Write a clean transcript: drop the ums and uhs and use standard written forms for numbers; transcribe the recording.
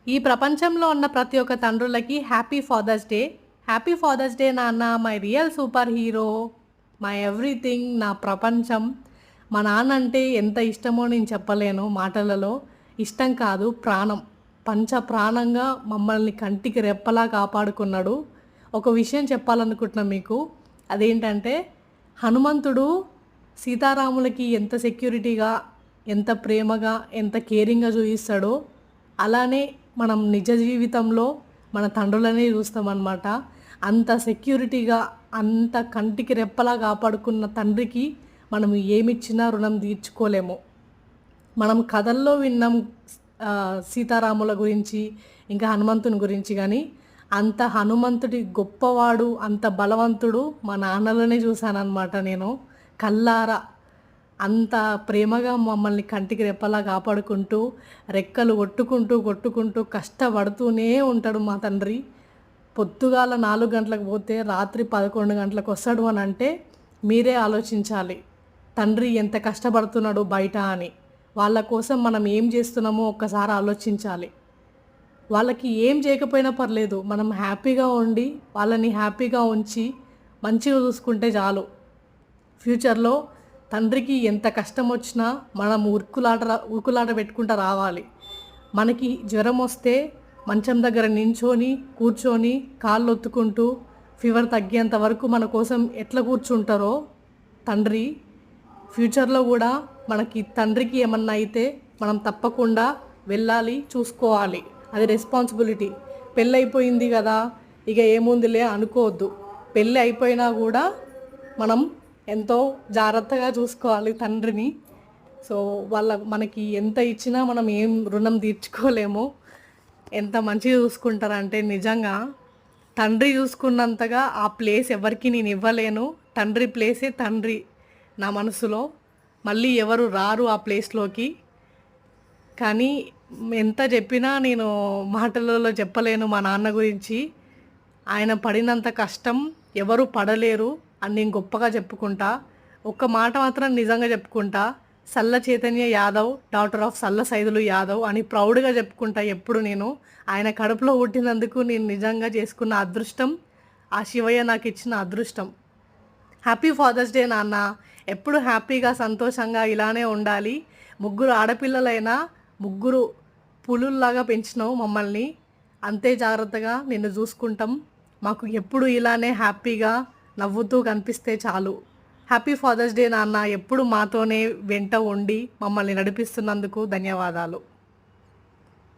ఈ ప్రపంచంలో ఉన్న ప్రతి ఒక్క తండ్రులకి happy father's day. Happy father's day నాన్న, my real super hero, my everything, నా ప్రపంచం. మా నాన్న అంటే ఎంత ఇష్టమో నేను చెప్పలేను మాటలలో. ఇష్టం కాదు, ప్రాణం. పంచ ప్రాణంగా మమ్మల్ని కంటికి రెప్పలా కాపాడుకున్నాడు. ఒక విషయం చెప్పాలనుకుంటున్నా మీకు. అదేంటంటే, హనుమంతుడు సీతారాములకి ఎంత సెక్యూరిటీగా, ఎంత ప్రేమగా, ఎంత కేరింగ్గా చూపిస్తాడో, అలానే మనం నిజ జీవితంలో మన తండ్రులనే చూస్తామన్నమాట. అంత సెక్యూరిటీగా, అంత కంటికి రెప్పలా కాపాడుకున్న తండ్రికి మనం ఏమిచ్చినా రుణం తీర్చుకోలేము. మనం కథల్లో విన్నాం సీతారాముల గురించి, ఇంకా హనుమంతుని గురించి, కానీ అంత హనుమంతుడి గొప్పవాడు, అంత బలవంతుడు మా నాన్నలోనే చూశానన్నమాట నేను కల్లారా. అంత ప్రేమగా మమ్మల్ని కంటికి రెప్పలా కాపాడుకుంటూ, రెక్కలు కొట్టుకుంటూ కష్టపడుతూనే ఉంటాడు మా తండ్రి. పొద్దుగాల 4 గంటలకు పోతే రాత్రి 11 గంటలకు వస్తాడు అని అంటే మీరే ఆలోచించాలి తండ్రి ఎంత కష్టపడుతున్నాడు బయట అని. వాళ్ళ కోసం మనం ఏం చేస్తున్నామో ఒక్కసారి ఆలోచించాలి. వాళ్ళకి ఏం చేయకపోయినా పర్లేదు, మనం హ్యాపీగా ఉండి వాళ్ళని హ్యాపీగా ఉంచి మంచిగా చూసుకుంటే చాలు. ఫ్యూచర్లో తండ్రికి ఎంత కష్టం వచ్చినా మనం ఉరుకులాట పెట్టుకుంటూ రావాలి. మనకి జ్వరం వస్తే మంచం దగ్గర నించొని కూర్చొని కాళ్ళు ఒత్తుకుంటూ ఫీవర్ తగ్గేంత వరకు మన కోసం ఎట్లా కూర్చుంటారో తండ్రి, ఫ్యూచర్లో కూడా మనకి తండ్రికి ఏమన్నా అయితే మనం తప్పకుండా వెళ్ళాలి, చూసుకోవాలి. అది రెస్పాన్సిబిలిటీ. పెళ్ళి అయిపోయింది కదా, ఇక ఏముందిలే అనుకోవద్దు. పెళ్ళి అయిపోయినా కూడా మనం ఎంతో జాగ్రత్తగా చూసుకోవాలి తండ్రిని. సో మనకి ఎంత ఇచ్చినా మనం ఏం రుణం తీర్చుకోలేము. ఎంత మంచిగా చూసుకుంటారంటే నిజంగా తండ్రి చూసుకున్నంతగా ఆ ప్లేస్ ఎవరికి నేను ఇవ్వలేను. తండ్రి ప్లేసే తండ్రి నా మనసులో. మళ్ళీ ఎవరు రారు ఆ ప్లేస్లోకి. కానీ ఎంత చెప్పినా నేను మాటలలో చెప్పలేను మా నాన్న గురించి. ఆయన పడినంత కష్టం ఎవరు పడలేరు అని నేను గొప్పగా చెప్పుకుంటా. ఒక్క మాట మాత్రం నిజంగా చెప్పుకుంటా, సల్ల చైతన్య యాదవ్, డాటర్ ఆఫ్ సల్ల సైదులు యాదవ్ అని ప్రౌడ్గా చెప్పుకుంటా ఎప్పుడు. నేను ఆయన కడుపులో పుట్టినందుకు నేను నిజంగా చేసుకున్న అదృష్టం, ఆ శివయ్య నాకు ఇచ్చిన అదృష్టం. హ్యాపీ ఫాదర్స్ డే నాన్న. ఎప్పుడు హ్యాపీగా సంతోషంగా ఇలానే ఉండాలి. 3 ఆడపిల్లలైనా 3 పులుల్లాగా పెంచినావు మమ్మల్ని. అంతే జాగ్రత్తగా నిన్ను చూసుకుంటాం. మాకు ఎప్పుడు ఇలానే హ్యాపీగా నవ్వుతూ కనిపిస్తే చాలు. హ్యాపీ ఫాదర్స్ డే నాన్న. ఎప్పుడు మాతోనే వెంట ఉండి మమ్మల్ని నడిపిస్తున్నందుకు ధన్యవాదాలు.